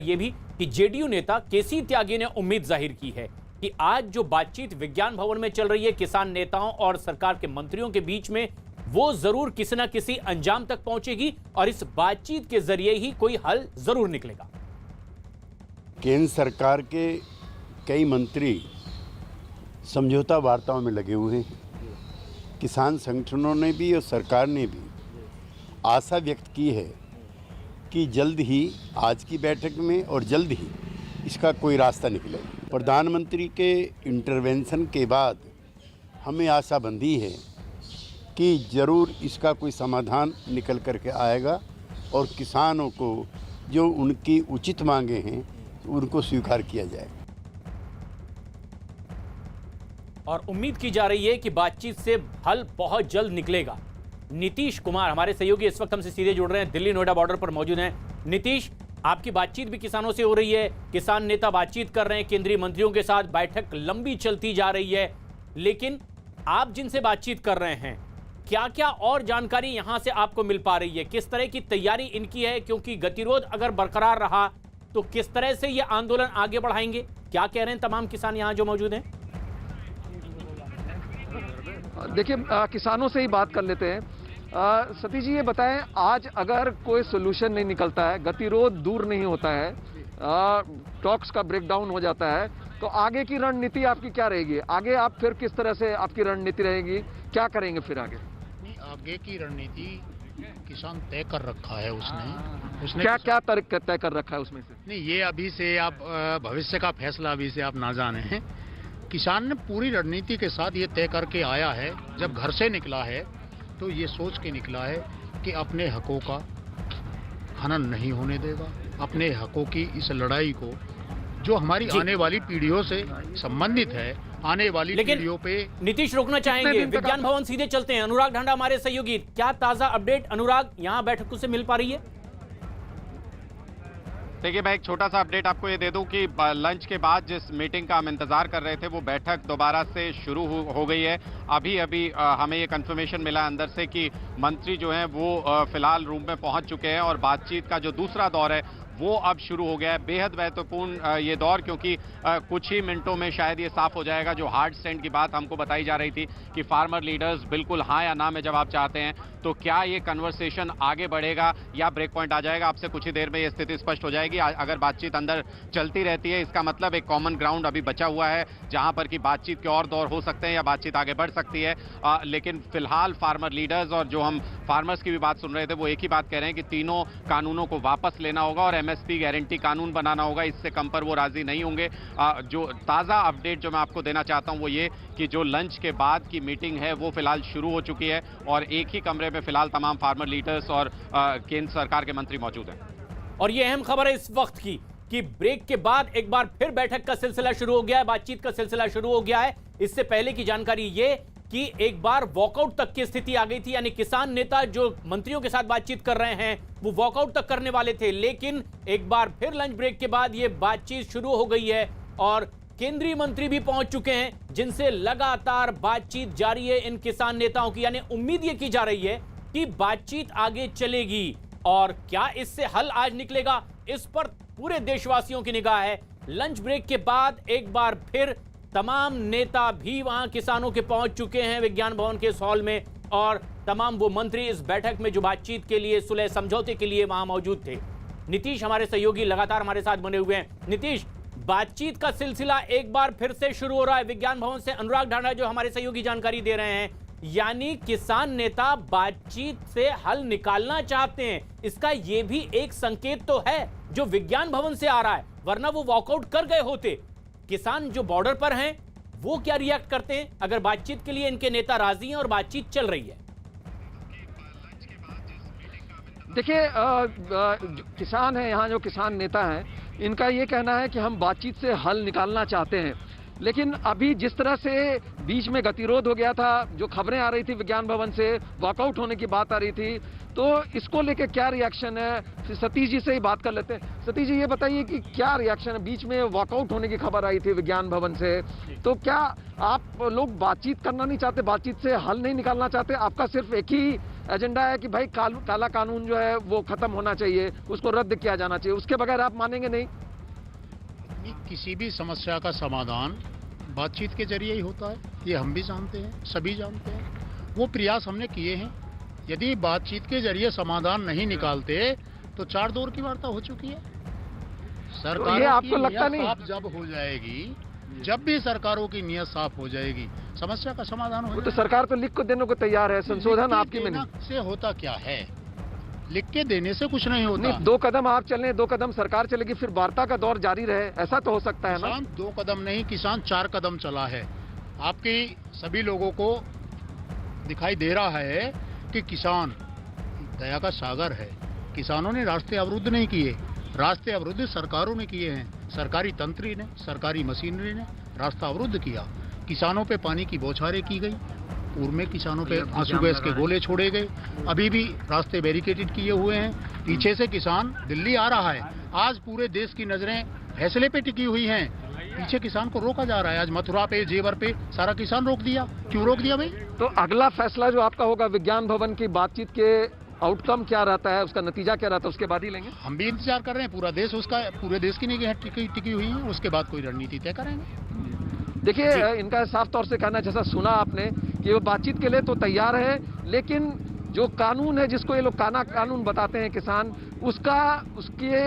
ये भी कि जेडीयू नेता केसी त्यागी ने उम्मीद जाहिर की है कि आज जो बातचीत विज्ञान भवन में चल रही है किसान नेताओं और सरकार के मंत्रियों के बीच में, वो जरूर किसी ना किसी अंजाम तक पहुंचेगी और इस बातचीत के जरिए ही कोई हल जरूर निकलेगा। केंद्र सरकार के कई मंत्री समझौता वार्ताओं में लगे हुए हैं। किसान संगठनों ने भी और सरकार ने भी आशा व्यक्त की है कि जल्द ही आज की बैठक में और जल्द ही इसका कोई रास्ता निकलेगा। प्रधानमंत्री के इंटरवेंशन के बाद हमें आशाबंदी है कि ज़रूर इसका कोई समाधान निकल कर के आएगा और किसानों को जो उनकी उचित मांगे हैं उनको स्वीकार किया जाएगा। और उम्मीद की जा रही है कि बातचीत से हल बहुत जल्द निकलेगा। नीतीश कुमार हमारे सहयोगी इस वक्त हमसे सीधे जुड़ रहे हैं, दिल्ली नोएडा बॉर्डर पर मौजूद हैं। नीतीश, आपकी बातचीत भी किसानों से हो रही है, किसान नेता बातचीत कर रहे हैं केंद्रीय मंत्रियों के साथ, बैठक लंबी चलती जा रही है, लेकिन आप जिनसे बातचीत कर रहे हैं क्या क्या और जानकारी यहां से आपको मिल पा रही है? किस तरह की तैयारी इनकी है? क्योंकि गतिरोध अगर बरकरार रहा तो किस तरह से यह आंदोलन आगे बढ़ाएंगे? क्या कह रहे हैं तमाम किसान यहां जो मौजूद हैं? देखिए, किसानों से ही बात कर लेते हैं। सतीश जी, ये बताएं, आज अगर कोई सोल्यूशन नहीं निकलता है, गतिरोध दूर नहीं होता है, टॉक्स का ब्रेकडाउन हो जाता है, तो आगे की रणनीति आपकी क्या रहेगी? आगे आप फिर किस तरह से आपकी रणनीति रहेगी? क्या करेंगे फिर आगे? आगे की रणनीति किसान तय कर रखा है उसने क्या क्या तय कर रखा है उसमें से? नहीं, ये अभी से आप भविष्य का फैसला अभी से आप ना जाने। किसान ने पूरी रणनीति के साथ ये तय करके आया है, जब घर से निकला है तो ये सोच के निकला है कि अपने हकों का हनन नहीं होने देगा, अपने हकों की इस लड़ाई को जो हमारी आने वाली पीढ़ियों से संबंधित है, आने वाली पीढ़ियों पे। नीतीश, रोकना चाहेंगे, विज्ञान भवन सीधे चलते हैं। अनुराग ढांडा हमारे सहयोगी, क्या ताजा अपडेट अनुराग यहाँ बैठकों से मिल पा रही है? देखिए, मैं एक छोटा सा अपडेट आपको ये दे दूं कि लंच के बाद जिस मीटिंग का हम इंतजार कर रहे थे वो बैठक दोबारा से शुरू हो गई है। अभी हमें ये कंफर्मेशन मिला अंदर से कि मंत्री जो हैं वो फिलहाल रूम में पहुंच चुके हैं और बातचीत का जो दूसरा दौर है वो अब शुरू हो गया है। बेहद महत्वपूर्ण ये दौर, क्योंकि कुछ ही मिनटों में शायद ये साफ हो जाएगा। जो हार्ड स्टैंड की बात हमको बताई जा रही थी कि फार्मर लीडर्स बिल्कुल हाँ या ना में जवाब चाहते हैं, तो क्या ये कन्वर्सेशन आगे बढ़ेगा या ब्रेक पॉइंट आ जाएगा? आपसे कुछ ही देर में ये स्थिति स्पष्ट हो जाएगी। अगर बातचीत अंदर चलती रहती है, इसका मतलब एक कॉमन ग्राउंड अभी बचा हुआ है जहां पर कि बातचीत के और दौर हो सकते हैं या बातचीत आगे बढ़ सकती है। लेकिन फिलहाल फार्मर लीडर्स और जो हम फार्मर्स की भी बात सुन रहे थे वो एक ही बात कह रहे हैं कि तीनों कानूनों को वापस लेना होगा और एमएसपी गारंटी कानून बनाना होगा। इससे कम पर वो राजी नहीं होंगे। जो ताजा अपडेट जो मैं आपको देना चाहता हूं वो ये कि जो लंच के बाद की मीटिंग है वो फिलहाल शुरू हो चुकी है और एक ही कमरे में फिलहाल तमाम फार्मर लीडर्स और केंद्र सरकार के मंत्री मौजूद हैं। और ये अहम खबर है इस वक्त की कि ब्रेक के बाद एक बार फिर बैठक का सिलसिला शुरू हो गया है, बातचीत का सिलसिला शुरू हो गया है। इससे पहले की जानकारी ये कि एक बार वॉकआउट तक की स्थिति आ गई थी, यानी किसान नेता जो मंत्रियों के साथ बातचीत कर रहे हैं वो वॉकआउट तक करने वाले थे, लेकिन एक बार फिर लंच ब्रेक के बाद ये बातचीत शुरू हो गई है और केंद्रीय मंत्री भी पहुंच चुके हैं जिनसे लगातार बातचीत जारी है इन किसान नेताओं की। यानी उम्मीद ये की जा रही है कि बातचीत आगे चलेगी और क्या इससे हल आज निकलेगा, इस पर पूरे देशवासियों की निगाह है। लंच ब्रेक के बाद एक बार फिर तमाम नेता भी वहां किसानों के पहुंच चुके हैं विज्ञान भवन के इस हॉल में और तमाम वो मंत्री इस बैठक में जो बातचीत के लिए, सुलह समझौते के लिए वहां मौजूद थे। नीतीश हमारे सहयोगी लगातार हमारे साथ बने हुए हैं। नीतीश, बातचीत का सिलसिला एक बार फिर से शुरू हो रहा है विज्ञान भवन से। अनुराग ढांडा जो हमारे सहयोगी जानकारी दे रहे हैं, यानी किसान नेता बातचीत से हल निकालना चाहते हैं। इसका यह भी एक संकेत तो है जो विज्ञान भवन से आ रहा है, वरना वो वॉकआउट कर गए होते। किसान जो बॉर्डर पर हैं वो क्या रिएक्ट करते हैं अगर बातचीत के लिए इनके नेता राजी हैं और बातचीत चल रही है? देखिए, किसान है यहाँ, जो किसान नेता हैं, इनका ये कहना है कि हम बातचीत से हल निकालना चाहते हैं, लेकिन अभी जिस तरह से बीच में गतिरोध हो गया था, जो खबरें आ रही थी विज्ञान भवन से वॉकआउट होने की बात आ रही थी, तो इसको लेके क्या रिएक्शन है? फिर सतीश जी से ही बात कर लेते हैं। सतीश जी, ये बताइए कि क्या रिएक्शन है? बीच में वॉकआउट होने की खबर आई थी विज्ञान भवन से, तो क्या आप लोग बातचीत करना नहीं चाहते, बातचीत से हल नहीं निकालना चाहते? आपका सिर्फ एक ही एजेंडा है कि भाई काला कानून जो है वो खत्म होना चाहिए, उसको रद्द किया जाना चाहिए, उसके बगैर आप मानेंगे नहीं? किसी भी समस्या का समाधान बातचीत के जरिए ही होता है, ये हम भी जानते हैं, सभी जानते हैं। वो प्रयास हमने किए हैं। यदि बातचीत के जरिए समाधान नहीं निकालते तो 4 दौर की वार्ता हो चुकी है। सरकार ये आपको लगता नहीं? साफ जब हो जाएगी, जब भी सरकारों की नीयत साफ हो जाएगी, समस्या का समाधान हो वो तो जाएगा। सरकार तो लिख को देने को तैयार है, संशोधन आपकी में नहीं। से होता क्या है? लिख के देने से कुछ नहीं होता। नहीं, 2 कदम आप चलें, 2 कदम सरकार चलेगी, फिर वार्ता का दौर जारी रहे, ऐसा तो हो सकता है ना? किसान 2 कदम नहीं, किसान 4 कदम चला है। आपकी सभी लोगों को दिखाई दे रहा है कि किसान दया का सागर है। किसानों ने रास्ते अवरुद्ध नहीं किए, रास्ते अवरुद्ध सरकारों ने किए हैं। सरकारी तंत्री ने, सरकारी मशीनरी ने रास्ता अवरुद्ध किया। किसानों पे पानी की बौछारें की गई, पूर्व में किसानों पे आंसू गैस के गोले छोड़े गए, अभी भी रास्ते बैरिकेडेड किए हुए हैं। पीछे से किसान दिल्ली आ रहा है। आज पूरे देश की नजरें फैसले पे टिकी हुई हैं। पीछे किसान को रोका जा रहा है। आज मथुरा पे, जेवर पे सारा किसान रोक दिया। क्यों रोक दिया भाई? तो अगला फैसला जो आपका होगा विज्ञान भवन की बातचीत के आउटकम क्या रहता है, उसका नतीजा क्या रहता है, उसके बाद ही लेंगे? हम भी इंतजार कर रहे हैं। पूरा देश उसका, पूरे देश की निगाहें टिकी हुई हैं। उसके बाद कोई रणनीति तय करेंगे। देखिए, इनका साफ तौर से कहना, जैसा सुना आपने, कि वो बातचीत के लिए तो तैयार है, लेकिन जो कानून है, जिसको ये लोग कानून बताते हैं किसान, उसके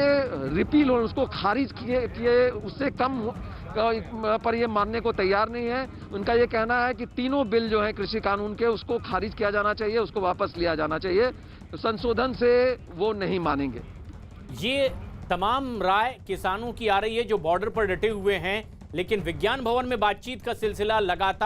रिपील हो, उसको खारिज किए उससे कम पर ये मानने को तैयार नहीं है। उनका ये कहना है कि तीनों बिल जो है कृषि कानून के, उसको खारिज किया जाना चाहिए, उसको वापस लिया जाना चाहिए। संशोधन से वो नहीं मानेंगे। ये तमाम राय किसानों की आ रही है जो बॉर्डर पर डटे हुए हैं, लेकिन विज्ञान भवन में बातचीत का सिलसिला लगातार